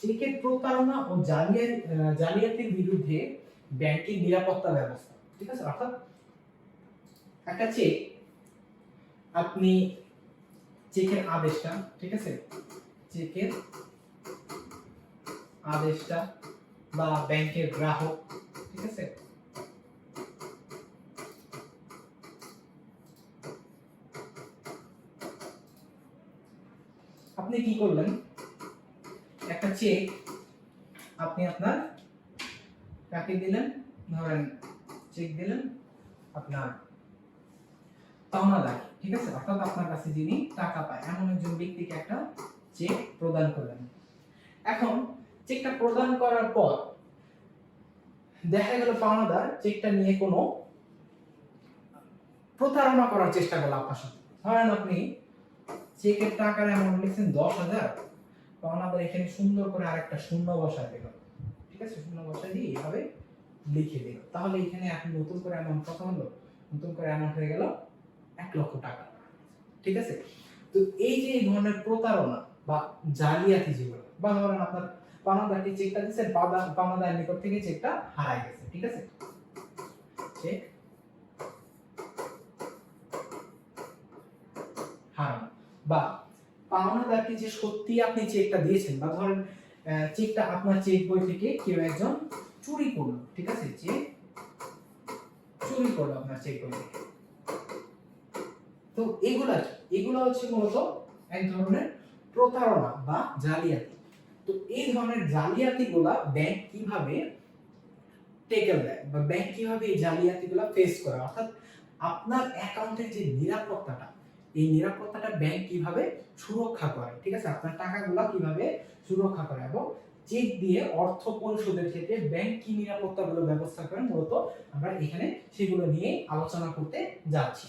চেকের প্রতারণা ও জালিয়াতির বিরুদ্ধে ব্যাংকের নিরাপত্তা ব্যবস্থা, ঠিক আছে। অর্থাৎ একটা চেক, আপনি চেকের আদেশটা, ঠিক আছে, চেকের আদেশটা বা ব্যাংকের গ্রাহক, ঠিক আছে, আপনি কি করলেন, একটা চেক আপনি আপনার কাকে দিলেন, ধরেন চেক দিলেন আপনার পাওনাদার, ঠিক আছে, অর্থাৎ আপনার কাছে যিনি টাকা পায় এমন একজন ব্যক্তিকে একটা চেক প্রদান করলেন। এখন চেকটা প্রদান করার পর দেখা গেল পাওনাদার চেকটা নিয়ে কোনো প্রতারণা করার চেষ্টা করলো আপনার সাথে। ধরেন আপনি চেকের টাকার অ্যামাউন্ট লিখছেন 10,000, পাওনাদার এখানে সুন্দর করে আরেকটা শূন্য বসায় দিল, ঠিক আছে, শূন্য বসায় দিয়ে এইভাবে লিখে দিল। তাহলে এখানে এখন নতুন করে অ্যামাউন্ট কত হলো, নতুন করে অ্যামাউন্ট হয়ে গেল 1,00,000 টাকা, ঠিক আছে। তো এই যে এই ধরনের প্রতারণা বা জালিয়াতি যেগুলো, বা ধরেন আপনার পাওনাদারকে চেকটা দিচ্ছেন, পাওনাদার নিকট থেকে চেকটা হারায় গেছে, ঠিক আছে, চেক হারানো, বা পাওনাদারকে যে সত্যি আপনি চেকটা দিয়েছেন, বা ধরেন চেকটা আপনার চেক বই থেকে কেউ একজন চুরি করলো, ঠিক আছে, চেক চুরি করলো আপনার চেক বই থেকে। তো এগুলা হচ্ছে মূলত এক ধরনের প্রতারণা বা জালিয়াতি। তো এই ধরনের জালিয়াতিগুলা ব্যাংক কিভাবে টেকেল দেয়, বা ব্যাংক কিভাবে এই জালিয়াতিগুলা ফেস করে, অর্থাৎ আপনার অ্যাকাউন্টের যে নিরাপত্তাটা, এই নিরাপত্তাটা ব্যাংক কিভাবে সুরক্ষা করে, ঠিক আছে, আপনার টাকাগুলা কিভাবে সুরক্ষা করে, এবং চেক দিয়ে অর্থ পরিশোধের ক্ষেত্রে ব্যাংক কি নিরাপত্তাগুলো ব্যবস্থা করে, মূলত আমরা এখানে সেগুলো নিয়ে আলোচনা করতে যাচ্ছি।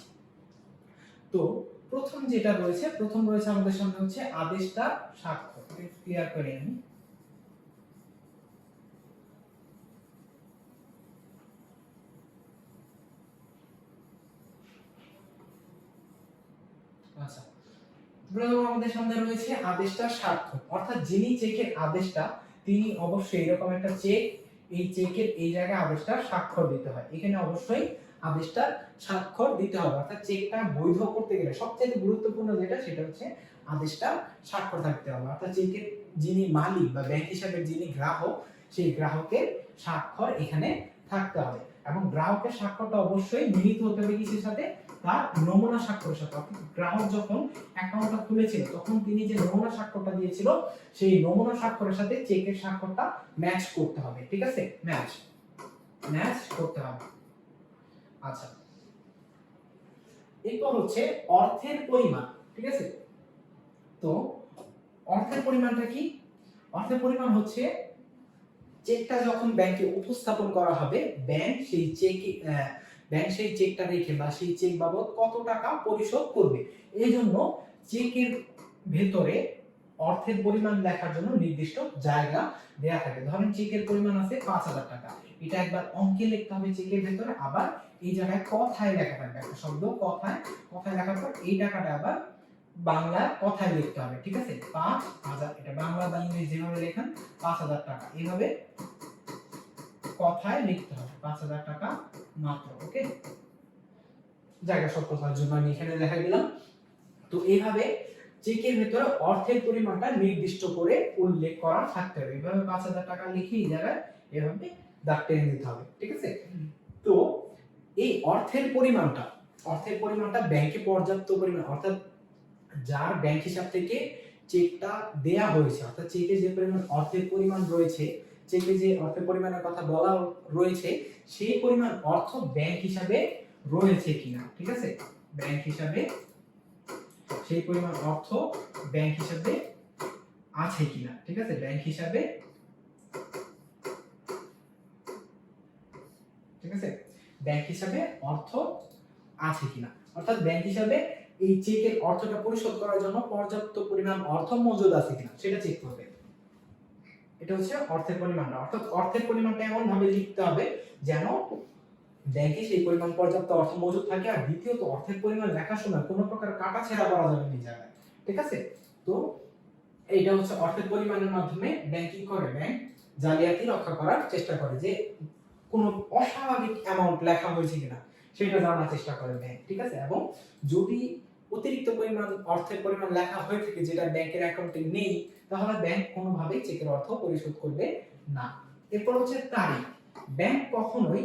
তো প্রথম যেটা রয়েছে, প্রথম রয়েছে আমাদের সামনে হচ্ছে আদেশটা স্বাক্ষর, ক্লিয়ার করে আমি। আচ্ছা, প্রথম আমাদের সামনে রয়েছে আদেশটা স্বাক্ষর, অর্থাৎ যিনি চেকের আদেশটা, তিনি অবশ্যই এরকম একটা চেক, এই চেকের এই জায়গায় আদেশটা স্বাক্ষর দিতে হয়, এখানে অবশ্যই আদেশটা স্বাক্ষর দিতে হবে। অর্থাৎ চেকটা বৈধ করতে গেলে সবচেয়ে গুরুত্বপূর্ণ যেটা, সেটা হচ্ছে আদেশটা স্বাক্ষর থাকতে হবে। অর্থাৎ চেকের যিনি মালিক বা ব্যাংক হিসাবে যিনি গ্রাহক, সেই গ্রাহকের স্বাক্ষর এখানে থাকতে হবে, এবং গ্রাহকের স্বাক্ষরটা অবশ্যই মিলিত হতে হবে কিসের সাথে, তার নমুনা স্বাক্ষরের সাথে। অর্থাৎ গ্রাহক যখন অ্যাকাউন্টটা খুলেছিল তখন তিনি যে নমুনা স্বাক্ষরটা দিয়েছিল, সেই নমুনা স্বাক্ষরের সাথে চেকের স্বাক্ষরটা ম্যাচ করতে হবে, ঠিক আছে, ম্যাচ করতে হবে। আচ্ছা, এরপর হচ্ছে অর্থের পরিমাণ, ঠিক আছে। তো অর্থের পরিমাণটা কি, অর্থের পরিমাণ হচ্ছে চেকটা যখন ব্যাংকে উপস্থাপন করা হবে, ব্যাংক সেই চেকটা রেখে বা সেই চেক বাবদ কত টাকা পরিশোধ করবে, এই জন্য চেকের ভেতরে অর্থের পরিমাণ লেখার জন্য নির্দিষ্ট জায়গা দেয়া থাকে। ধরেন চেকের পরিমাণ আছে 5,000 টাকা, এটা একবার অঙ্কে লিখতে হবে চেকের ভেতরে, আবার এই জায়গায় কথায় লেখা থাকবে, একটা শব্দ কথায় লেখার পর এই টাকাটা আবার বাংলা কথায় লিখতে হবে, ঠিক আছে, 5,000, এটা বাংলা বা ইংরেজি যেভাবে লেখেন 5,000 টাকা, এইভাবে কথায় লিখতে হবে 5,000 টাকা মাত্র, ওকে, জায়গা স্বল্পতার জন্য আমি এখানে লেখা দিলাম। তো এইভাবে চেকের ভেতরে অর্থের পরিমাণটা নির্দিষ্ট করে উল্লেখ করা থাকতে হবে, এইভাবে 5,000 টাকা লিখে এই জায়গায় এভাবে দাগ টেনে দিতে হবে, ঠিক আছে। তো এই অর্থের পরিমাণটা ব্যাংকে পর্যাপ্ত পরিমাণ, অর্থাৎ যার ব্যাংক হিসাব থেকে চেকটা দেয়া হয়েছে, অর্থাৎ চেকে যে পরিমাণ অর্থের পরিমাণ রয়েছে, চেকে যে অর্থের পরিমাণের কথা বলা রয়েছে, সেই পরিমাণ অর্থ ব্যাংক হিসাবে রয়েছে কিনা, ঠিক আছে, ব্যাংক হিসাবে সেই পরিমাণ অর্থ ব্যাংক হিসাবে আছে কিনা, ঠিক আছে, ব্যাংক হিসাবে, ঠিক আছে, ব্যাংক হিসাবে অর্থ আছে কিনা, অর্থাৎ ব্যাংক হিসাবে এই চেকের অর্থটা পরিশোধ করার জন্য পর্যাপ্ত পরিমাণ অর্থ মজুদ আছে কিনা সেটা চেক করবে। এটা হচ্ছে অর্থের পরিমাণটা, অর্থাৎ অর্থের পরিমাণটা এমন ভাবে লিখতে হবে যেন ব্যাংকে সেই পরিমাণ পর্যাপ্ত অর্থ মজুদ থাকে। আর দ্বিতীয়ত, অর্থের পরিমাণ লেখার সময় কোনো প্রকার কাটাছেঁড়া করা যাবে না এই জায়গায়, ঠিক আছে। তো এইটা হচ্ছে অর্থের পরিমাণের মাধ্যমে ব্যাংকিং করে, ব্যাংক জালিয়াতি রক্ষা করার চেষ্টা করে, যে কোনো অস্বাভাবিক অ্যামাউন্ট লেখা হয়েছে কিনা সেটা জানার চেষ্টা করে ব্যাংক, ঠিক আছে। এবং যদি অতিরিক্ত পরিমাণ অর্থের পরিমাণ লেখা হয়ে থাকে যেটা ব্যাংকের অ্যাকাউন্টে নেই, তাহলে ব্যাংক কোনোভাবেই চেকের অর্থ পরিশোধ করবে না। এরপর হচ্ছে তারিখ। ব্যাংক কখনোই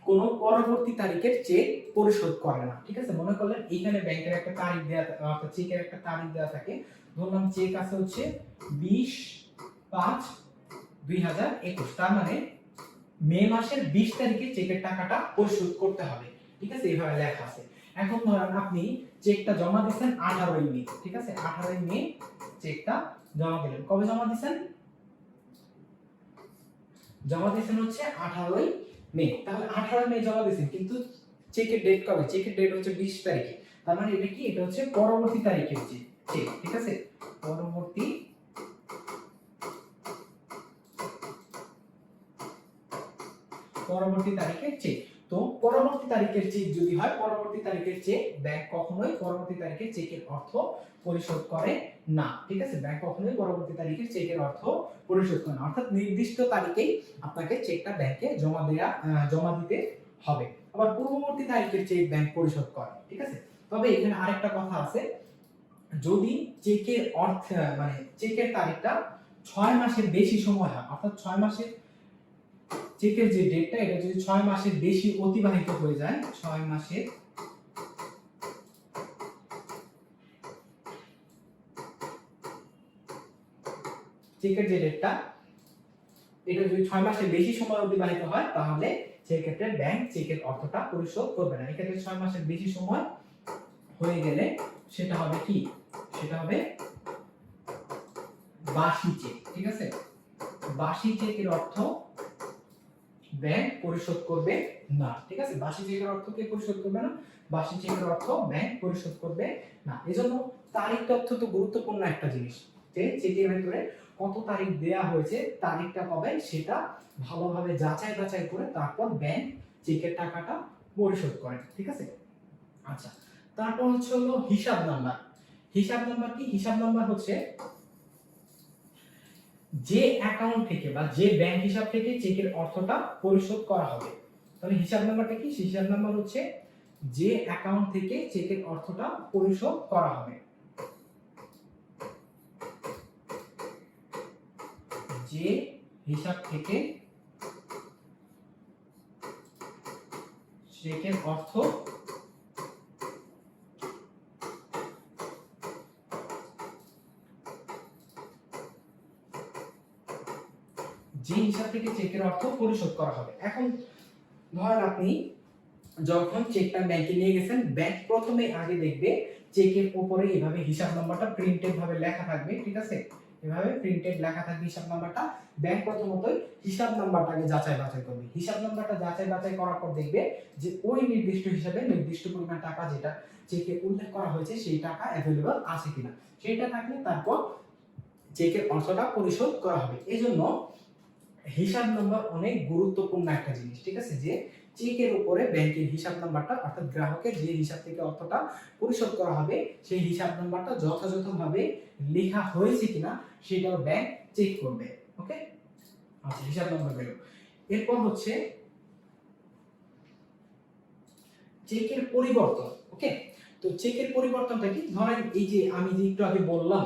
কোনো পরবর্তী তারিখের চেক পরিশোধ করে না, ঠিক আছে। মনে করলেন এখানে ব্যাংকের একটা তারিখ দেয়া, অর্থাৎ চেকের একটা তারিখ দেওয়া থাকে, ধরলাম চেক আছে হচ্ছে 20/5/2021, তার মানে মে মাসের 20 তারিখে চেকের টাকাটা পরিশোধ করতে হবে, ঠিক আছে, এইভাবে লেখা আছে। এখন ধরেন আপনি চেকটা জমা দিচ্ছেন 18 মে, ঠিক আছে, 18 মে চেকটা জমা দিলেন। কবে জমা দিচ্ছেন? জমা দিচ্ছেন হচ্ছে 18 মে। তাহলে 18 মে জমা দিচ্ছেন, কিন্তু চেকের ডেট কবে? চেকের ডেট হচ্ছে 20 তারিখে। তার মানে এটা কি? এটা হচ্ছে পরবর্তী তারিখের চেক, ঠিক আছে, পরবর্তী তারিখের চেক। তো পরবর্তী তারিখের চেক যদি হয়, পরবর্তী তারিখের চেক, ব্যাংক কখনোই পরবর্তী তারিখের চেকের অর্থ পরিশোধ করে না, ঠিক আছে। ব্যাংক কখনোই পরবর্তী তারিখের চেকের অর্থ পরিশোধ করে না, অর্থাৎ নির্দিষ্ট তারিখেই আপনাকে চেকটা ব্যাংকে জমা দিতে হবে। আবার পূর্ববর্তী তারিখের চেক ব্যাংক পরিশোধ করে, ঠিক আছে। তবে এখানে আরেকটা কথা আছে, যদি চেকের অর্থ মানে চেকের তারিখটা 6 মাসের বেশি সময় হয়, অর্থাৎ 6 মাসের চেকের যে ডেটটা, এটা যদি 6 মাসের বেশি অতিবাহিত হয়ে যায়, 6 মাসের চেকের যে ডেটটা, এটা যদি 6 মাসের বেশি সময় অতিবাহিত হয়, তাহলে সেই ক্ষেত্রে ব্যাংক চেকের অর্থটা পরিশোধ করবে না। এক্ষেত্রে 6 মাসের বেশি সময় হয়ে গেলে সেটা হবে কি? সেটা হবে বাসি চেক, ঠিক আছে। বাসি চেকের অর্থ ব্যাংক পরিশোধ করবে না, ঠিক আছে। বাসি চেকের অর্থ কে পরিশোধ করবে না? বাসি চেকের অর্থ ব্যাংক পরিশোধ করবে না। এজন্য তারিখ তথ্য তো গুরুত্বপূর্ণ একটা জিনিস, যে চেকের ভিতরে কত তারিখ দেয়া হয়েছে, তারিখটা কবে, সেটা ভালোভাবে যাচাই বাছাই করে তারপর ব্যাংক চেকের টাকাটা পরিশোধ করে, ঠিক আছে। আচ্ছা, তারপর হচ্ছে হলো হিসাব নাম্বার। হিসাব নাম্বার কি? হিসাব নাম্বার হচ্ছে যে অ্যাকাউন্ট থেকে বা যে ব্যাংক হিসাব থেকে চেকের অর্থটা পরিশোধ করা হবে। তাহলে হিসাব নাম্বারটা কি? হিসাব নাম্বার হচ্ছে যে অ্যাকাউন্ট থেকে চেকের অর্থটা পরিশোধ করা হবে, যে হিসাব থেকে চেকের অর্থ যে হিসাব থেকে চেকের অর্থ পরিশোধ করা হবে। এখন ধরেন আপনি যখন চেকটা ব্যাংকে নিয়ে গেছেন, ব্যাংক প্রথমে আগে দেখবে চেকের উপরে এভাবে হিসাব নাম্বারটা প্রিন্টেড ভাবে লেখা থাকবে, ঠিক আছে, এভাবে প্রিন্টেড লেখা থাকবে হিসাব নাম্বারটা। ব্যাংক প্রথমত হিসাব নাম্বারটাকে যাচাই বাছাই করবে। হিসাব নাম্বারটা যাচাই বাছাই করার পর দেখবে যে ওই নির্দিষ্ট হিসাবে নির্দিষ্ট পরিমাণ টাকা যেটা চেকে উল্লেখ করা হয়েছে সেই টাকা অ্যাভেলেবল আছে কিনা, সেটা থাকলে তারপর চেকের অর্থটা পরিশোধ করা হবে। এজন্য হিসাব নাম্বার অনেক গুরুত্বপূর্ণ একটা জিনিস, ঠিক আছে, যে চেকের উপরে ব্যাংকের হিসাব নাম্বারটা, অর্থাৎ গ্রাহকের যে হিসাব থেকে অর্থটা পরিশোধ করা হবে সেই হিসাব নাম্বারটা যথাযথভাবে লেখা হয়েছে কিনা সেটাও ব্যাংক চেক করবে। ওকে, আচ্ছা, হিসাব নাম্বার গেল। এরপর হচ্ছে চেকের পরিবর্তন। ওকে, তো চেকের পরিবর্তনটা কি? ধরেন এই যে আমি যে একটু আগে বললাম,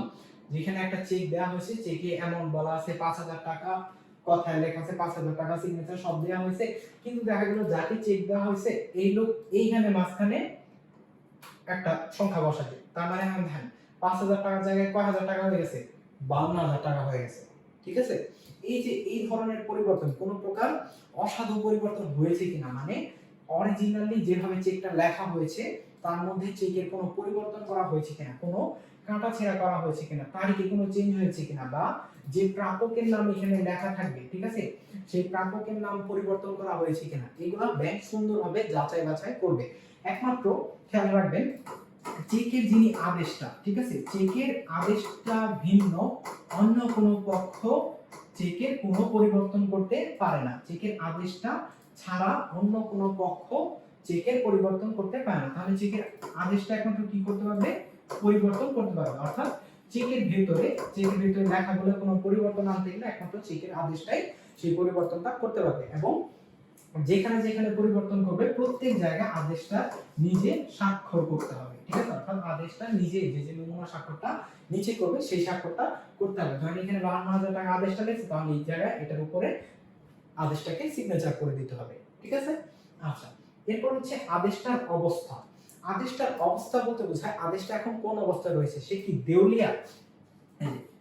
যেখানে একটা চেক দেওয়া হয়েছে, চেকে অ্যামাউন্ট বলা আছে 5000 টাকা, কথায় লেখা আছে 5000 টাকা, সিগনেচার সব দেওয়া হয়েছে, কিন্তু দেখা গেল যাকে চেক দেওয়া হয়েছে এই লোক এইখানে মাঝখানে একটা সংখ্যা বসাবে, তার মানে এখন দেখেন 5000 টাকার জায়গায় কয় হাজার টাকা হয়ে গেছে? 52000 টাকা হয়ে গেছে, ঠিক আছে। এই যে এই ধরনের পরিবর্তন, কোন প্রকার অসাধু পরিবর্তন হয়েছে কিনা, মানে অরিজিনালি যেভাবে চেকটা লেখা হয়েছে তার মধ্যে চেকের কোনো পরিবর্তন করা হয়েছে কিনা, কোনো কাটাছেঁড়া করা হয়েছে কিনা, তারিখে কোনো চেঞ্জ হয়েছে কিনা, বা যে প্রাপকের নাম এখানে লেখা থাকবে, ঠিক আছে, সেই প্রাপকের নাম পরিবর্তন করা হয়েছে কিনা, এগুলো ব্যাংক সুন্দরভাবে যাচাই বাছাই করবে। একমাত্র খেয়াল রাখবেন, চেকের যিনি আদেশটা, ঠিক আছে, চেকের আদেশটা ভিন্ন অন্য কোনো পক্ষ চেকের কোনো পরিবর্তন করতে পারে না। চেকের আদেশটা ছাড়া অন্য কোনো পক্ষ চেকের পরিবর্তন করতে পারে না। তাহলে চেকের আদেশটা একমাত্র কি করতে পারবে? পরিবর্তন করতে পারবে। অর্থাৎ চেকের ভিতরে লেখাগুলো কোনো পরিবর্তন আনতে গেলে একমাত্র চেকের আদেশটাই সেই পরিবর্তনটা করতে পারবে, এবং যেখানে যেখানে পরিবর্তন করবে প্রত্যেক জায়গায় আদেশটা নিজে স্বাক্ষর করতে হবে, ঠিক আছে? অর্থাৎ আদেশটা নিজে যে নমুনা স্বাক্ষরটা নিচে করবে সেই স্বাক্ষরটা করতে হবে। ধরেন এখানে 52,000 টাকা আদেশটা লিখছে, তাহলে এই জায়গায় এটার উপরে আদেশটাকে সিগনেচার করে দিতে হবে, ঠিক আছে? আচ্ছা, এরপর হচ্ছে আদেশটার অবস্থা। আদেশটার অবস্থা বলতে বোঝায় আদেশটা এখন কোন অবস্থায় রয়েছে, সে কি দেউলিয়া,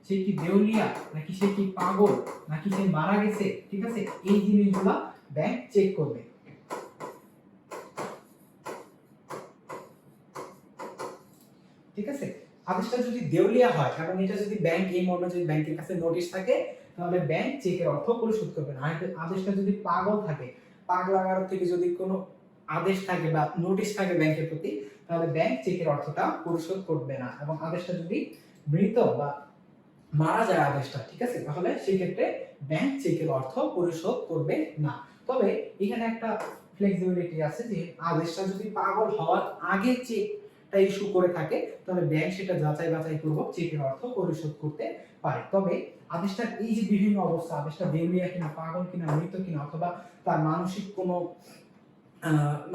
সে কি দেউলিয়া, নাকি সে কি পাগল, নাকি সে মারা গেছে, ঠিক আছে? এই জিনিসগুলো ব্যাংক চেক করবে। ঠিক আছে, আদেশটা যদি দেউলিয়া হয় এবং এটা যদি ব্যাংক এই মর্মে যদি ব্যাংকের কাছে নোটিশ থাকে, তাহলে ব্যাংক চেকের অর্থ পরিশোধ করবে না। আর আদেশটা যদি পাগল থাকে, পাগলাগার থেকে যদি কোনো আদেশ থাকে বা নোটিশ থাকে ব্যাংকের প্রতি, তাহলে ব্যাংক চেকের অর্থটা পরিশোধ করবে না। এবং আদেশটা যদি মৃত বা মারা যায় আদেশটা, ঠিক আছে, তাহলে সেই ক্ষেত্রে ব্যাংক চেকের অর্থ পরিশোধ করবে না। তবে এখানে একটা ফ্লেক্সিবিলিটি আছে যে আদেশটা যদি পাগল হওয়ার আগে চেকটা ইস্যু করে থাকে, তাহলে ব্যাংক সেটা যাচাই বাছাই পূর্বক চেকের অর্থ পরিশোধ করতে পারে। তবে আদেশটার এই যে বিভিন্ন অবস্থা, আদেশটা দেউলিয়া কিনা, পাগল কিনা, মৃত কিনা, অথবা তার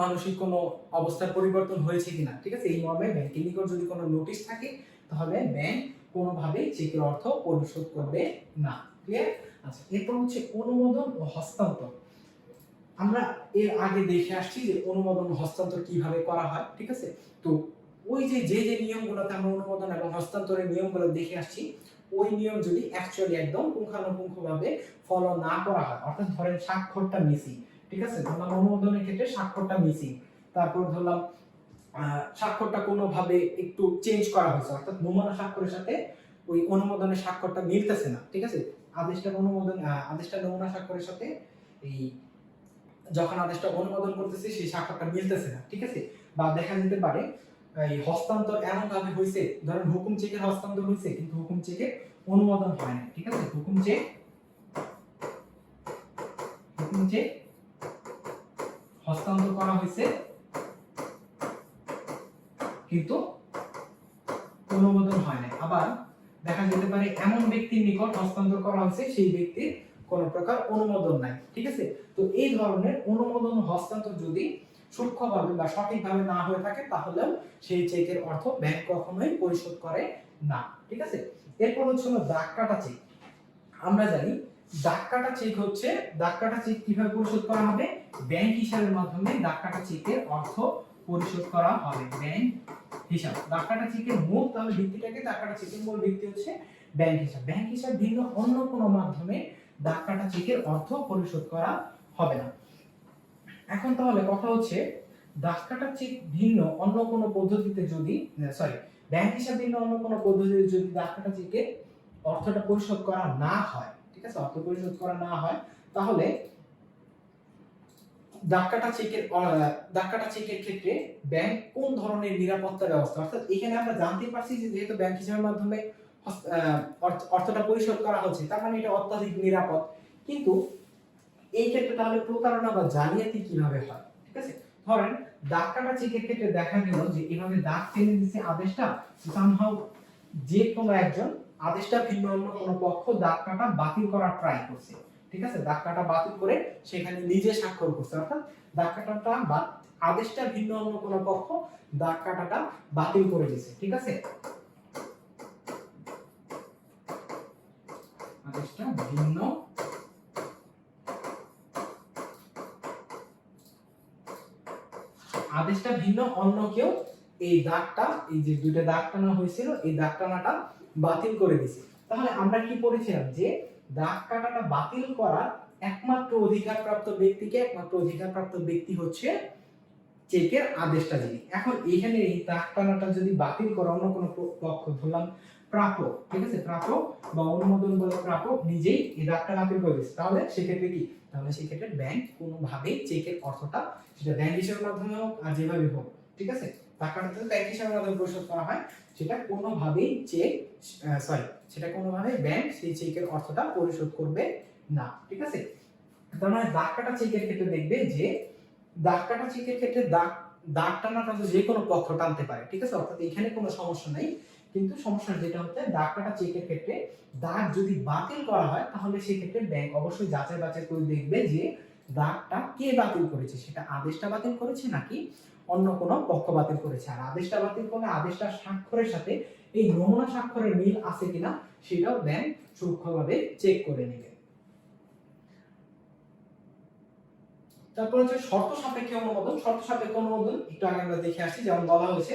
মানসিক কোনো অবস্থার পরিবর্তন হয়েছে কিনা, ঠিক আছে, এই মর্মে ব্যাংকের নিকট যদি কোনো নোটিশ থাকে, তাহলে ব্যাংক কোনোভাবেই চেকের অর্থ পরিশোধ করবে না। ক্লিয়ার? আচ্ছা, এরপর হচ্ছে অনুমোদন ও হস্তান্তর। আমরা এর আগে দেখে আসছি যে অনুমোদন ও হস্তান্তর কিভাবে করা হয়, ঠিক আছে? তো ওই যে নিয়মগুলোতে আমরা অনুমোদন এবং হস্তান্তরের নিয়মগুলো দেখে আসছি, ওই নিয়ম যদি অ্যাকচুয়ালি একদম পুঙ্খানুপুঙ্খভাবে ফলো না করা হয়, অর্থাৎ ধরেন স্বাক্ষরটা মিসিং, ঠিক আছে, ধরলাম অনুমোদনের ক্ষেত্রে স্বাক্ষরটা মিসিং, তারপর ধরলাম স্বাক্ষরটা কোনোভাবে একটু চেঞ্জ করা হয়েছে, অর্থাৎ নমুনা স্বাক্ষরের সাথে ওই অনুমোদনের স্বাক্ষরটা মিলতেছে না, ঠিক আছে, আদেশটা নমুনা স্বাক্ষরের সাথে এই যখন আদেশটা অনুমোদন করতেছে সেই স্বাক্ষরটা মিলতেছে না, ঠিক আছে, বা দেখা যেতে পারে এই হস্তান্তর এমন ভাবে হয়েছে, ধরেন হুকুম চেকের হস্তান্তর হয়েছে কিন্তু হুকুম চেকের অনুমোদন হয় না, ঠিক আছে, হুকুম চেক হস্তান্তর করা হয়েছে কিন্তু অনুমোদন হয় না। আবার দেখা যেতে পারে এমন ব্যক্তির নিকট হস্তান্তর করা হয়েছে সেই ব্যক্তির কোন প্রকার অনুমোদন নাই, ঠিক আছে। তো এই ধরনের অনুমোদন হস্তান্তর যদি সূক্ষ্মভাবে বা সঠিকভাবে না হয়ে থাকে, তাহলেও সেই চেকের অর্থ ব্যাংক কখনোই পরিশোধ করে না, ঠিক আছে। এরপর হচ্ছে দাগ কাটা চেক। আমরা জানি দাগ কাটা চেক কিভাবে পরিশোধ করা হবে, ব্যাংক হিসাবের মাধ্যমে দাগ কাটা চেকের অর্থ পরিশোধ করা হবে। ব্যাংক হিসাব, দাগ কাটা চেকের মূল তাহলে ভিত্তিটাকে, দাগ কাটা চেকের মূল ভিত্তি হচ্ছে ব্যাংক হিসাব। ব্যাংক হিসাব ভিন্ন অন্য কোনো মাধ্যমে দাগ কাটা চেকের অর্থ পরিশোধ করা হবে না। এখন তাহলে কথা হচ্ছে দাগ কাটা চেক ভিন্ন অন্য কোনো পদ্ধতিতে যদি ব্যাংক হিসাব ভিন্ন অন্য কোনো পদ্ধতিতে যদি দাগ কাটা চেকের অর্থটা পরিশোধ করা না হয়, ঠিক আছে, অর্থ পরিশোধ করা না হয়, তাহলে দাগ কাটা চেকের ক্ষেত্রে ব্যাংক কোন ধরনের নিরাপত্তা ব্যবস্থা, অর্থাৎ এখানে আমরা জানতে পারছি যে যেহেতু ব্যাংক হিসাবের মাধ্যমে অর্থটা পরিশোধ করা হচ্ছে, তার মানে এটা অত্যাধিক নিরাপদ। কিন্তু এই ক্ষেত্রে তাহলে প্রতারণা বা জালিয়াতি কিভাবে হয়, ঠিক আছে। ধরেন দাগ কাটা চেকের ক্ষেত্রে দেখা গেল যে এভাবে দাগ টেনে দিচ্ছে আদেশটা, সামহাউ যে কোনো একজন আদেশটা ভিন্ন অন্য কোনো পক্ষ দাগ কাটা বাতিল করার ট্রাই করছে, ঠিক আছে, দাগ কাটা বাতিল করে সেখানে নিজে স্বাক্ষর করছে, অর্থাৎ দাগ কাটাটা বা আদেশটা ভিন্ন অন্য কোনো পক্ষ দাগ কাটাটা বাতিল করে দিয়েছে, ঠিক আছে, আদেশটা ভিন্ন অন্য কেউ এই দাগটা, এই যে দুইটা দাগ টানা হয়েছিল, এই দাগ টানাটা বাতিল করে দিয়েছে। তাহলে আমরা কি পড়েছিলাম যে দাগ কাটাটা বাতিল করার একমাত্র অধিকারপ্রাপ্ত ব্যক্তি হচ্ছে চেকের আদেশটা যিনি। এখন এখানে এই দাগ টানাটা যদি বাতিল করে অন্য কোনো পক্ষ, ধরলাম প্রাপক, ঠিক আছে, প্রাপক বা অনুমোদন বলে প্রাপক নিজেই এই দাগটা বাতিল করে দিচ্ছে, তাহলে সেক্ষেত্রে কি, তাহলে সেক্ষেত্রে ব্যাংক কোনোভাবেই চেকের অর্থটা, সেটা ব্যাংক হিসাবের মাধ্যমে হোক আর যেভাবে হোক, ঠিক আছে, টাকাটা যদি ব্যাংক হিসাবের মাধ্যমে পরিশোধ করা হয়, সেটা কোনোভাবেই ব্যাংক সেই চেকের অর্থটা পরিশোধ করবে না, ঠিক আছে। তার মানে দাগ কাটা চেকের ক্ষেত্রে দেখবে যে দাগ কাটা চেকের ক্ষেত্রে দাগ টানাটা যে কোনো পক্ষ টানতে পারে, ঠিক আছে, অর্থাৎ এখানে কোনো সমস্যা নাই, কিন্তু সমস্যা যেটা হচ্ছে দাগ কাটা চেকের ক্ষেত্রে দাগ যদি বাতিল করা হয় তাহলে সেই ক্ষেত্রে ব্যাংক অবশ্যই যাচাই বাছাই করে দেখবে যে দাগটা কে বাতিল করেছে, সেটা আদেশটা বাতিল করেছে নাকি অন্য কোনো পক্ষ বাতিল করেছে। আর আদেশটা বাতিল করলে আদেশটা স্বাক্ষরের সাথে এই নমুনা স্বাক্ষরের মিল আছে কিনা সেটাও ব্যাংক সূক্ষ্মভাবে চেক করে নেবে। তারপর হচ্ছে শর্ত সাপেক্ষে অনুমোদন। শর্ত সাপেক্ষে অনুমোদন একটু আগে আমরা দেখে আসছি, যেমন বলা হয়েছে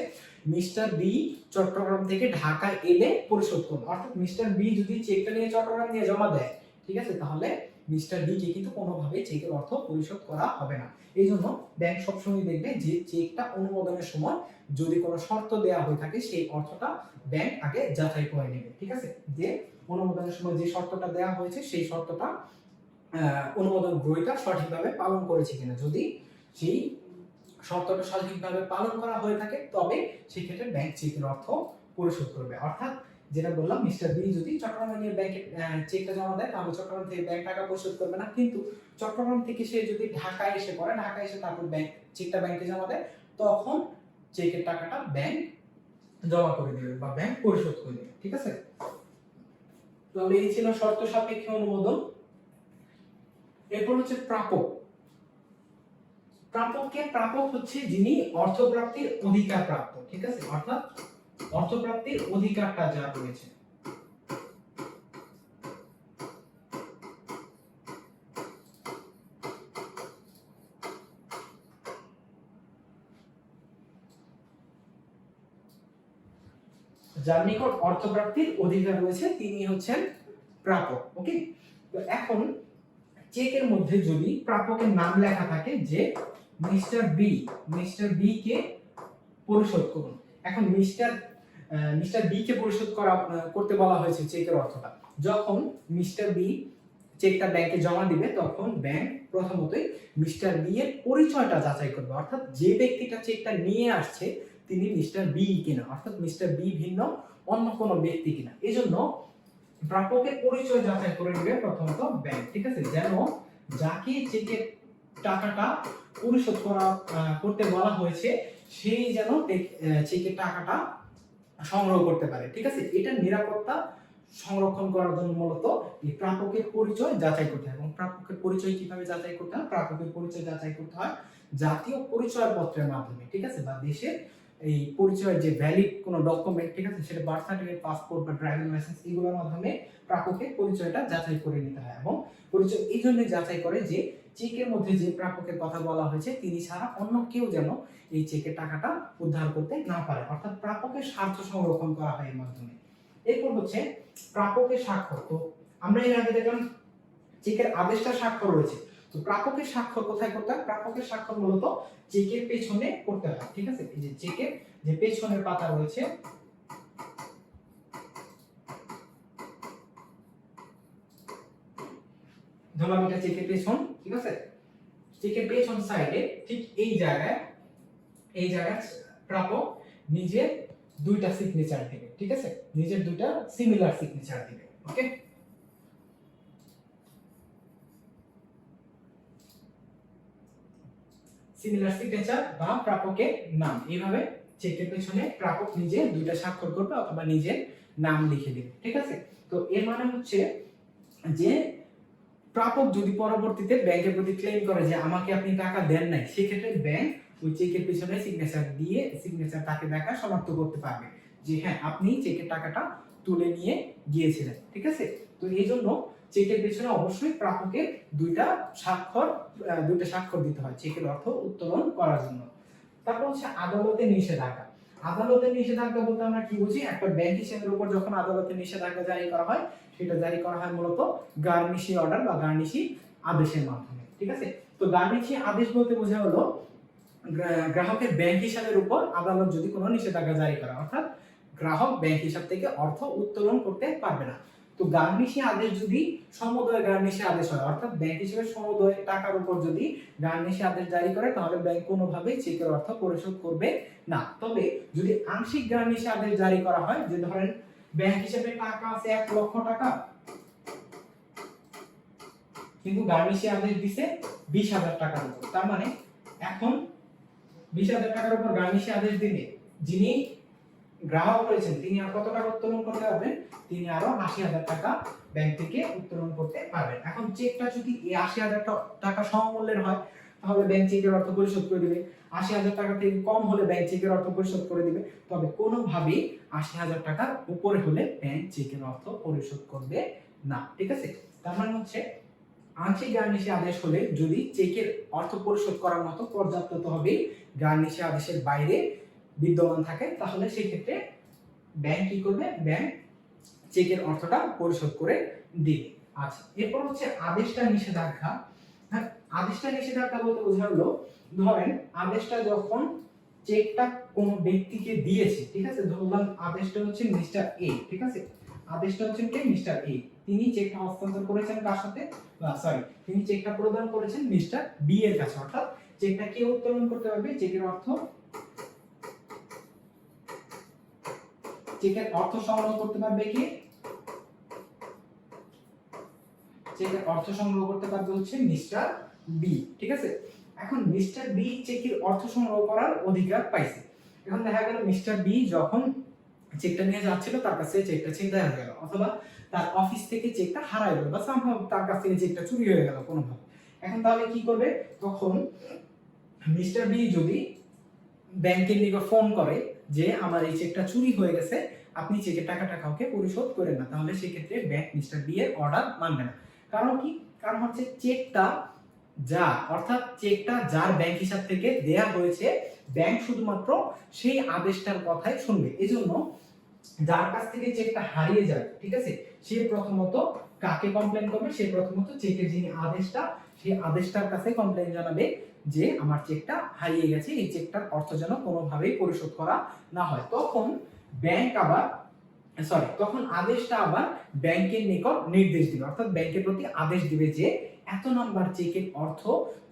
মিস্টার বি চট্টগ্রাম থেকে ঢাকায় এলে পরিশোধ করুন। অর্থাৎ মিস্টার বি যদি চেকটা নিয়ে চট্টগ্রাম নিয়ে জমা দেয়, ঠিক আছে, তাহলে মিস্টার বি কে কিন্তু কোনোভাবেই চেকের অর্থ পরিশোধ করা হবে না। এই জন্য ব্যাংক সবসময় দেখবে যে চেকটা অনুমোদনের সময় যদি কোনো শর্ত দেওয়া হয়ে থাকে সেই অর্থটা ব্যাংক আগে যাচাই করে নেবে, ঠিক আছে, যে অনুমোদনের সময় যে শর্তটা দেওয়া হয়েছে সেই শর্তটা অনুমোদন গ্রহীতা সঠিকভাবে পালন করেছে কিনা। যদি সেই শর্তটা সঠিকভাবে পালন করা হয়ে থাকে তবে সেই ক্ষেত্রে ব্যাংক চেকের অর্থ পরিশোধ করবে। অর্থাৎ যেটা বললাম, মিস্টার বি যদি চট্টগ্রামে নিয়ে ব্যাংকে চেকটা জমা দেয় তাহলে চট্টগ্রাম থেকে ব্যাংক টাকা পরিশোধ করবে না, কিন্তু চট্টগ্রাম থেকে সে যদি ঢাকায় এসে পড়ে, ঢাকায় এসে তারপর ব্যাংক চেকটা ব্যাংকে জমা দেয়, তখন চেকের টাকাটা ব্যাংক জমা করে দেবে বা ব্যাংক পরিশোধ করে দেবে, ঠিক আছে। তাহলে এই ছিল শর্ত সাপেক্ষে অনুমোদন। এরপর হচ্ছে প্রাপক। প্রাপক হচ্ছে যিনি অর্থপ্রাপ্তির অধিকার প্রাপ্ত, ঠিক আছে, অর্থাৎ অর্থপ্রাপ্তির অধিকারটা যার রয়েছে। যার নিকট অর্থপ্রাপ্তির অধিকার রয়েছে তিনি হচ্ছেন প্রাপক। ওকে, তো এখন চেকের মধ্যে যদি প্রাপকের নাম লেখা থাকে যে মিস্টার বি কে পরিশোধ করুন, এখন মিস্টার বি কে পরিশোধ করতে বলা হয়েছে চেকের অর্থটা। যখন মিস্টার বি চেকটা ব্যাংকে জমা দিবে তখন ব্যাংক প্রথমতই মিস্টার বি এর পরিচয়টা যাচাই করবে, অর্থাৎ যে ব্যক্তিটা চেকটা নিয়ে আসছে তিনি মিস্টার বি কিনা, অর্থাৎ মিস্টার বি ভিন্ন অন্য কোনো ব্যক্তি কিনা। এজন্য প্রাপকের পরিচয় যাচাই করে নেবে প্রথমত ব্যাংক, ঠিক আছে, যেন যাকে চেকের টাকাটা পরিশোধ করতে বলা হয়েছে সেই যেন চেকের টাকাটা সংগ্রহ করতে পারে, ঠিক আছে। এটা নিরাপত্তা সংরক্ষণ করার জন্য মূলত এই প্রাপকের পরিচয় যাচাই করতে হয়। এবং প্রাপকের পরিচয় কিভাবে যাচাই করতে হয়? প্রাপকের পরিচয় যাচাই করতে হয় জাতীয় পরিচয়পত্রের মাধ্যমে, ঠিক আছে, বা দেশের এই পরিচয়ের যে ভ্যালিড কোনো ডকুমেন্ট, ঠিক আছে, সেটা বার্থ সার্টিফিকেট, পাসপোর্ট বা ড্রাইভিং লাইসেন্স, এগুলোর মাধ্যমে প্রাপকের পরিচয়টা যাচাই করে নিতে হয়। এবং পরিচয় এই জন্য যাচাই করে যে চেকের মধ্যে যে প্রাপকের কথা বলা হয়েছে তিনি ছাড়া অন্য কেউ যেন এই চেকের টাকাটা উদ্ধার করতে না পারে, অর্থাৎ প্রাপকের স্বার্থ সংরক্ষণ করা হয় এর মাধ্যমে। এরপর হচ্ছে প্রাপকের স্বাক্ষর। তো আমরা এর আগে দেখলাম চেকের আদেশটা স্বাক্ষর রয়েছে, তো প্রাপকের স্বাক্ষর কোথায় করতে হয়? প্রাপকের স্বাক্ষর মূলত চেকের পেছনে করতে হয়, ঠিক আছে। এই যে চেকের যে পেছনের পাতা রয়েছে, ধরলাম এটা চেকের পেছন, ঠিক আছে, চেকের পেছন সাইডে ঠিক এই জায়গায় প্রাপক নিজের দুইটা সিগনেচার দিবে, ঠিক আছে, নিজের দুইটা সিমিলার সিগনেচার দিবে। ওকে, সিমিলার সিগনেচার বা প্রাপকের নাম, এইভাবে চেকের পেছনে প্রাপক নিজে দুইটা স্বাক্ষর করবে অথবা নিজের নাম লিখে দিবে, ঠিক আছে। তো এর মানে হচ্ছে যে প্রাপক যদি পরবর্তীতে ব্যাংকের প্রতি ক্লেম করে যে আমাকে আপনি টাকা দেন নাই, সেক্ষেত্রে ব্যাংক ওই চেকের পেছনে সিগনেচার দিয়ে সিগনেচার তাকে দেখা শনাক্ত করতে পারবে যে হ্যাঁ আপনি চেকের টাকাটা তুলে নিয়ে গিয়েছিলেন, ঠিক আছে। তো এই জন্য চেকের পেছনে অবশ্যই প্রাপকের দুইটা স্বাক্ষর দিতে হয় চেকের অর্থ উত্তোলন করার জন্য। তারপর হচ্ছে আদালতে নিষেধাজ্ঞা। আদালতের নিষেধাজ্ঞা বলতে আমরা কি বুঝি? একটা ব্যাংক হিসাবের উপর যখন আদালতের নিষেধাজ্ঞা জারি করা হয় সেটা জারি করা হয় মূলত গার্নিশি অর্ডার বা গার্নিশি আদেশের মাধ্যমে, ঠিক আছে। তো গার্নিশি আদেশ বলতে বোঝা হলো গ্রাহকের ব্যাংক হিসাবের উপর আদালত যদি কোনো নিষেধাজ্ঞা জারি করে, অর্থাৎ গ্রাহক ব্যাংক হিসাব থেকে অর্থ উত্তোলন করতে পারবে না। তো গার্নিশি আদেশ যদি সমুদয় গার্নিশি আদেশ হয়, অর্থাৎ ব্যাংক হিসেবে সমুদয় টাকার উপর যদি গার্নিশি আদেশ জারি করে তাহলে ব্যাংক কোনোভাবেই চেকের অর্থ পরিশোধ করবে না। তবে যদি আংশিক গার্নিশি আদেশ জারি করা হয়, যে ধরেন ব্যাংক হিসেবে টাকা আছে 1 লক্ষ টাকা, কিন্তু গার্নিশি আদেশ দিছে 20,000 টাকার উপর, তার মানে এখন 20,000 টাকার উপর গার্নিশি আদেশ দিলে যিনি গ্রাহক রয়েছেন তিনি আর কত টাকা উত্তোলন করতে পারবেন, তিনি আরো ৮০,০০০ টাকা ব্যাংক থেকে উত্তোলন করতে পারবেন। এখন চেকটা যদি এই ৮০,০০০ টাকা সমমূল্যের হয় তাহলে ব্যাংক চেকের অর্থ পরিশোধ করে দিবে, ৮০,০০০ টাকা থেকে কম হলে ব্যাংক চেকের অর্থ পরিশোধ করে দিবে, তবে কোনোভাবেই ৮০,০০০ টাকার উপরে হলে ব্যাংক চেকের অর্থ পরিশোধ করবে না। ঠিক আছে, তার মানে হচ্ছে আংশিক গার্নিশি আদেশ হলে যদি চেকের অর্থ পরিশোধ করার মতো পর্যাপ্ত তহবিল গার্নিশি আদেশের বাইরে বিদ্যমান থাকে তাহলে সেই ক্ষেত্রে ব্যাংক কি করবে, ব্যাংক চেকের অর্থটা পরিশোধ করে দিবে। আচ্ছা, এরপর হচ্ছে আদেশটা নিষেধাজ্ঞা। হ্যাঁ, আদেশটা নিষেধাজ্ঞা বলতে বোঝা হলো, ধরেন আদেশটা যখন চেকটা কোন ব্যক্তিকে দিয়েছে, ঠিক আছে, ধরলাম আদেশটা হচ্ছে মিস্টার এ, ঠিক আছে, আদেশটা হচ্ছে কে, মিস্টার এ, তিনি চেকটা হস্তান্তর করেছেন কার সাথে, সরি, তিনি চেকটা প্রদান করেছেন মিস্টার বি এর কাছে, অর্থাৎ চেকটা কে উত্তোলন করতে পারবে, চেকের অর্থ সংগ্রহ করতে পারবে কে, চেকের অর্থ সংগ্রহ করতে পারবে হচ্ছে মিস্টার বি। ঠিক আছে, এখন মিস্টার বি চেকের অর্থ সংগ্রহ করার অধিকার পাইছে। এখন দেখা গেল মিস্টার বি যখন চেকটা নিয়ে যাচ্ছিল তার কাছে চেকটা ছিনতাই হয়ে গেল, অথবা তার অফিস থেকে চেকটা হারাই গেল, বা সামহাও তার কাছ থেকে চেকটা চুরি হয়ে গেল কোনোভাবে। এখন তাহলে কি করবে, তখন মিস্টার বি যদি ব্যাংকের নিকট ফোন করে যে আমার এই চেকটা চুরি হয়ে গেছে, আপনি চেকের টাকাটা কাউকে পরিশোধ করেন না, তাহলে সেই ক্ষেত্রে ব্যাংক মিস্টার বি এর অর্ডার মানবে না। কারণ কি, কারণ হচ্ছে চেকটা যা, অর্থাৎ চেকটা যার ব্যাংক হিসাব থেকে দেয়া হয়েছে, ব্যাংক শুধুমাত্র সেই আদেশটার কথাই শুনবে। এজন্য যার কাছ থেকে চেকটা হারিয়ে যায়, ঠিক আছে, সে প্রথমত কাকে কমপ্লেইন করবে, সে প্রথমত চেকের যিনি আদেশটা, সেই আদেশটার কাছে কমপ্লেইন জানাবে যে আমার চেকটা হারিয়ে গেছে, এই চেকটার অর্থ যেন কোনোভাবেই পরিশোধ করা না হয়। তখন ব্যাংক আবার তখন আদেশটা আবার ব্যাংকের নিকট নির্দেশ দিবে, অর্থাৎ ব্যাংকের প্রতি আদেশ দিবে যে এত নাম্বার চেকের অর্থ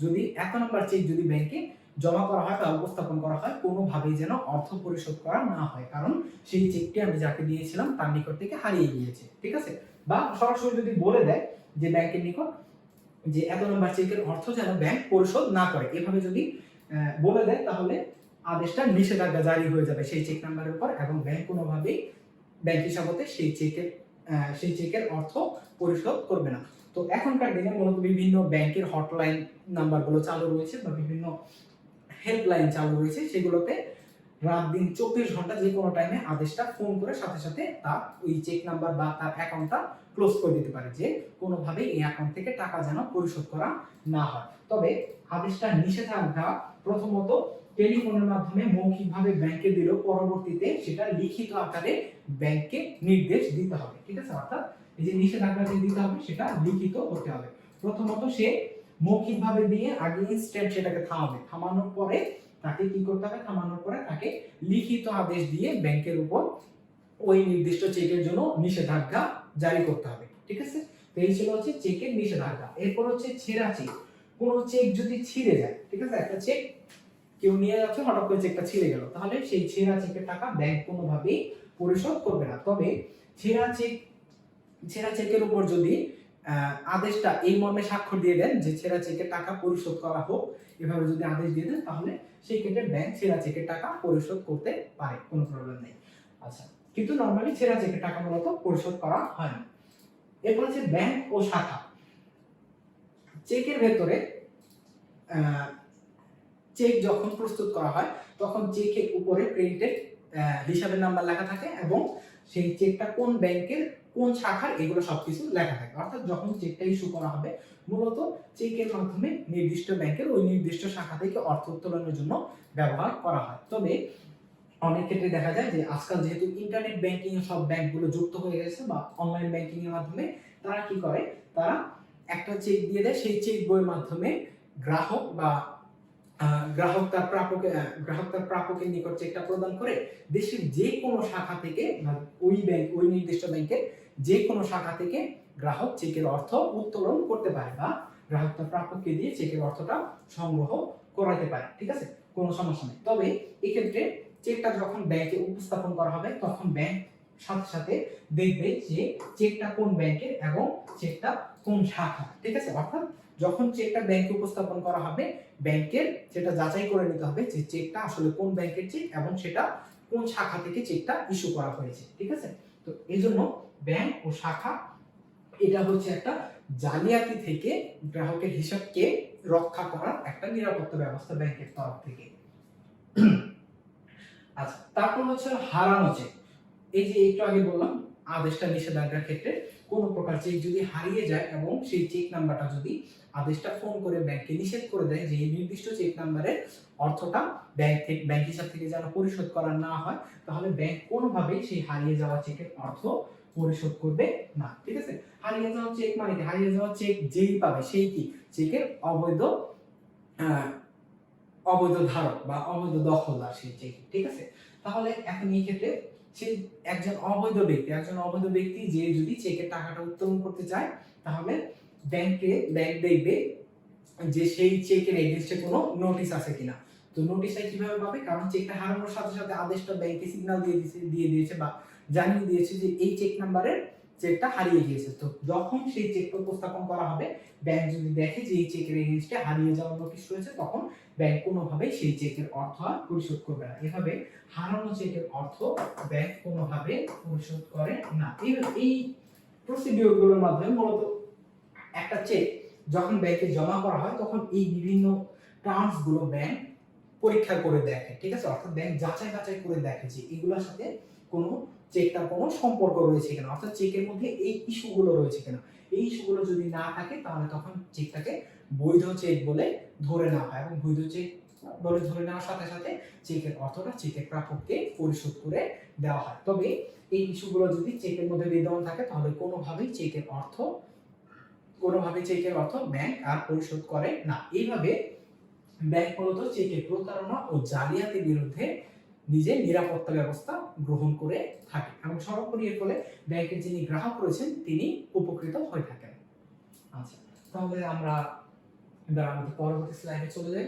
যদি, এত নাম্বার চেক যদি ব্যাংকে জমা করা হয় বা উপস্থাপন করা হয়, কোনোভাবেই যেন অর্থ পরিশোধ করা না হয়, কারণ সেই চেকটি আমি যাকে দিয়েছিলাম তার নিকট থেকে হারিয়ে গিয়েছে। ঠিক আছে, বা সরাসরি যদি বলে দেয় যে ব্যাংকের নিকট যে এত নাম্বার চেকের অর্থ যেন ব্যাংক পরিশোধ না করে, এভাবে যদি বলে দেয় তাহলে আদেশটা নিষেধাজ্ঞা জারি হয়ে যাবে সেই চেক নাম্বারের উপর, এবং ব্যাংক কোনোভাবেই ব্যাংক হিসাবতে সেই চেকের অর্থ পরিশোধ করবে না। তো এখনকার দিনে মূলত বিভিন্ন ব্যাংকের হটলাইন নাম্বারগুলো চালু রয়েছে বা বিভিন্ন হেল্পলাইন চালু রয়েছে, সেগুলোতে রাত দিন 24 ঘন্টা যে কোনো টাইমে আদেশটা ফোন করে সাথে সাথে তার ওই চেক নাম্বার বা তার অ্যাকাউন্টটা ক্লোজ করে দিতে পারে, যে কোনোভাবে এই অ্যাকাউন্ট থেকে টাকা যেন পরিশোধ করা না হয়। তবে আদেশটা নিষেধাজ্ঞা প্রথমত টেলিফোনের মাধ্যমে মৌখিকভাবে ব্যাংকে দিলেও পরবর্তীতে সেটা লিখিত আকারে ব্যাংককে নির্দেশ দিতে হবে। ঠিক আছে, অর্থাৎ এই যে নিষেধাজ্ঞা যে দিতে হবে সেটা লিখিত হতে হবে। প্রথমত সে মৌখিকভাবে দিয়ে আগে ইনস্ট্যান্ট সেটাকে থামাবে, থামানোর পরে তাকে কি করতে হবে, থামানোর পরে তাকে লিখিত আদেশ দিয়ে ব্যাংকের উপর ওই নির্দিষ্ট চেকের জন্য নিষেধাজ্ঞা জারি করতে হবে। ঠিক আছে, তো এই ছিল হচ্ছে চেকের নিষেধাজ্ঞা। এরপর হচ্ছে ছেঁড়া চেক। কোন চেক যদি ছিঁড়ে যায়, ঠিক আছে, একটা চেক কেউ নিয়ে যাচ্ছে, হঠাৎ করে চেকটা ছিঁড়ে গেল, তাহলে সেই ছেঁড়া চেকের টাকা ব্যাংক কোনোভাবেই পরিশোধ করবে না। তবে ছেঁড়া চেকের উপর যদি আদেশটা এই মর্মে স্বাক্ষর দিয়ে দেন যে ছেঁড়া চেকের টাকা পরিশোধ করা হোক, এভাবে যদি আদেশ দিয়ে দেন তাহলে সেই ক্ষেত্রে ব্যাংক ছেঁড়া চেকের টাকা পরিশোধ করতে পারে, কোনো প্রবলেম নেই। আচ্ছা, কিন্তু নরমালি ছেঁড়া চেকের টাকা মূলত পরিশোধ করা হয় না। এরপর হচ্ছে ব্যাংক ও শাখা। চেকের ভেতরে চেক যখন প্রস্তুত করা হয় তখন চেকের উপরে প্রিন্টেড হিসাবের নাম্বার লেখা থাকে এবং সেই চেকটা কোন ব্যাংকের কোন শাখার এগুলো সবকিছু লেখা থাকে। অর্থাৎ যখন চেকটা ইস্যু করা হবে মূলত চেকের মাধ্যমে নির্দিষ্ট ব্যাংকের ওই নির্দিষ্ট শাখা থেকে অর্থ উত্তোলনের জন্য ব্যবহার করা হয়। তবে অনেক ক্ষেত্রে দেখা যায় যে আজকাল যেহেতু ইন্টারনেট ব্যাংকিং এ সব ব্যাংকগুলো যুক্ত হয়ে গেছে বা অনলাইন ব্যাংকিং এর মাধ্যমে, তারা কি করে, তারা একটা চেক দিয়ে দেয়, সেই চেক বইয়ের মাধ্যমে গ্রাহক তার প্রাপকের নিকট চেকটা প্রদান করে দেশের যে কোনো শাখা থেকে ওই নির্দিষ্ট ব্যাংকের যে কোনো শাখা থেকে গ্রাহক চেকের অর্থ উত্তোলন করতে পারে বা গ্রাহক তার প্রাপককে দিয়ে চেকের অর্থটা সংগ্রহ করাতে পারে। ঠিক আছে, কোনো সমস্যা নেই। তবে এক্ষেত্রে চেকটা যখন ব্যাংকে উপস্থাপন করা হবে তখন ব্যাংক সাথে সাথে দেখবে যে চেকটা কোন ব্যাংকের এবং চেকটা কোন শাখা। ঠিক আছে, অর্থাৎ যখন চেকটা ব্যাংকে উপস্থাপন করা হবে ব্যাংকের সেটা যাচাই করে নিতে হবে যে চেকটা আসলে কোন ব্যাংকের চেক এবং সেটা কোন শাখা থেকে চেকটা ইস্যু করা হয়েছে, ঠিক আছে। তো এই জন্য ব্যাংক ও শাখা এটা হচ্ছে একটা জালিয়াতি থেকে গ্রাহকের হিসাবকে রক্ষা করার একটা নিরাপত্তা ব্যবস্থা ব্যাংকের তরফ থেকে। আচ্ছা, তারপর হচ্ছে হারানো চেক। এই যে একটু আগে বললাম আদেশটা নিষেধাজ্ঞার ক্ষেত্রে কোন প্রকার চেক যদি হারিয়ে যায় এবং সেই চেক নাম্বারটা যদি আদেশটা ফোন করে ব্যাংকে নিষেধ করে দেয় যে এই নির্দিষ্ট চেক নাম্বারের অর্থটা ব্যাংক হিসাব থেকে যেন পরিশোধ করা না হয়, তাহলে ব্যাংক কোনোভাবেই সেই হারিয়ে যাওয়া চেকের অর্থ পরিশোধ করবে না, ঠিক আছে। হারিয়ে যাওয়া চেক মানে কি? হারিয়ে যাওয়া চেক যেই পাবে সেই কি চেকের অবৈধ ধারক বা অবৈধ দখলদার সেই চেক, ঠিক আছে। তাহলে এখন এই ক্ষেত্রে সেই একজন অবৈধ ব্যক্তি যে যদি চেকের টাকাটা উত্তোলন করতে চায়, তাহলে ব্যাংক দেখবে যে সেই চেকের এগেইনস্টে কোনো নোটিশ আছে কিনা। তো নোটিশটা কিভাবে পাবে? কারণ চেকটা হারানোর সাথে সাথে আদেশটা ব্যাংকে সিগন্যাল দিয়ে দিয়েছে বা জানিয়ে দিয়েছে যে এই চেক নাম্বারের চেকটা হারিয়ে গিয়েছে। তো যখন সেই চেকটা উপস্থাপন করা হবে, ব্যাংক যদি দেখে যে এই চেকের এগেইনস্টে হারিয়ে যাওয়ার নোটিশ রয়েছে, তখন ব্যাংক কোনোভাবেই সেই চেকের অর্থ আর পরিশোধ করবে না। এভাবে হারানো চেকের অর্থ ব্যাংক কোনোভাবে পরিশোধ করে না। এই প্রসিডিওরগুলোর মাধ্যমে মূলত একটা চেক যখন ব্যাংকে জমা করা হয়, তখন এই বিভিন্ন টার্মস গুলো ব্যাংক পরীক্ষা করে দেখে, ঠিক আছে। অর্থাৎ ব্যাংক যাচাই বাছাই করে দেখে যে এগুলোর সাথে কোনো চেকটার কোনো সম্পর্ক রয়েছে কিনা, অর্থাৎ চেকের মধ্যে এই ইস্যুগুলো রয়েছে কিনা। এই ইস্যুগুলো যদি না থাকে, তাহলে তখন চেকটাকে বৈধ চেক বলে ধরে নেওয়া হয় এবং বৈধ চেক বলে ধরে নেওয়ার সাথে সাথে চেকের অর্থটা চেকের প্রাপককে পরিশোধ করে দেওয়া হয়। তবে এই ইস্যুগুলো যদি চেকের মধ্যে বিদ্যমান থাকে, তাহলে কোনোভাবেই চেকের অর্থ ব্যাংক আর পরিশোধ করে না। এইভাবে ব্যাংক মূলত চেকের প্রতারণা ও জালিয়াতির বিরুদ্ধে নিজের নিরাপত্তা ব্যবস্থা গ্রহণ করে থাকে এবং সর্বোপরি এর ফলে ব্যাংকের যিনি গ্রাহক রয়েছেন তিনি উপকৃত হয়ে থাকেন। আচ্ছা, তাহলে আমরা এবার আমাদের পরবর্তী স্লাইডে চলে যাই।